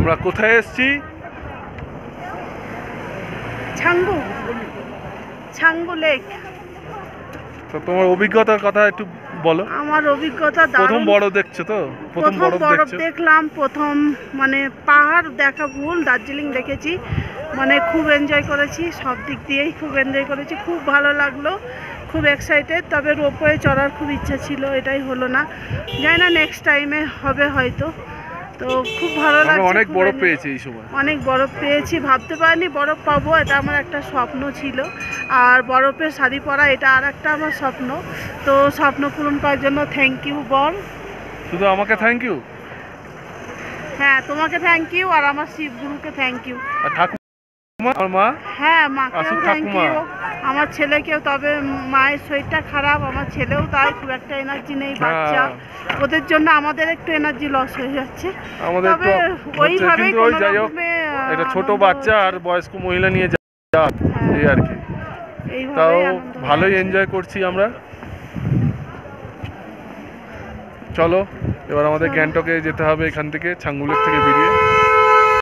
আমরা কোথায় এসেছি? ছাঙ্গু লেক। তো তোমার অভিজ্ঞতার কথা একটু বলো। আমার অভিজ্ঞতা প্রথম বরফ দেখছো তো? প্রথম বরফ দেখলাম, প্রথম মানে পাহাড় দেখা ভুল, দার্জিলিং দেখেছি, মানে খুব এনজয় করেছি, সব দিক দিয়েই খুব এনজয় করেছি, খুব ভালো লাগলো, খুব এক্সাইটেড। তবে রোপওয়ে চড়ার খুব ইচ্ছা ছিল, এটাই হলো না, জানি না নেক্সট টাইমে হবে হয়তো। তো খুব ভালো লাগছে, অনেক বরফ পেয়েছি এই সময়, অনেক বরফ পেয়েছি, ভাবতে পারিনি বরফ পাবো, এটা আমার একটা স্বপ্ন ছিল। আর বরফের শাড়ি পরা এটা আর একটা আমার স্বপ্ন। তো স্বপ্ন পূরণ করার জন্য থ্যাংক ইউ বল। শুধু আমাকে থ্যাংক ইউ? হ্যাঁ, তোমাকে থ্যাংক ইউ, আর আমার শিবগুরুকে থ্যাংক ইউ, আর ঠাকুমা, আমার মা। হ্যাঁ মাকেও থ্যাংক ইউ, আমার ছেলেকেও। তবে মায়ের শরীরটা খারাপ, আমার ছেলেও তাই, খুব একটা এনার্জি নেই, বাচ্চা, ওদের জন্য আমাদের একটু এনার্জি লস হয়ে যাচ্ছে। তবে ওইভাবে এটা ছোট বাচ্চা আর বয়স্ক মহিলা নিয়ে যা এই আর কি, তাও ভালোই এনজয় করছি আমরা। চলো এবার আমাদের গ্যাংটকে যেতে হবে, এখান থেকে ছাঙ্গু লেক থেকে বেরিয়ে।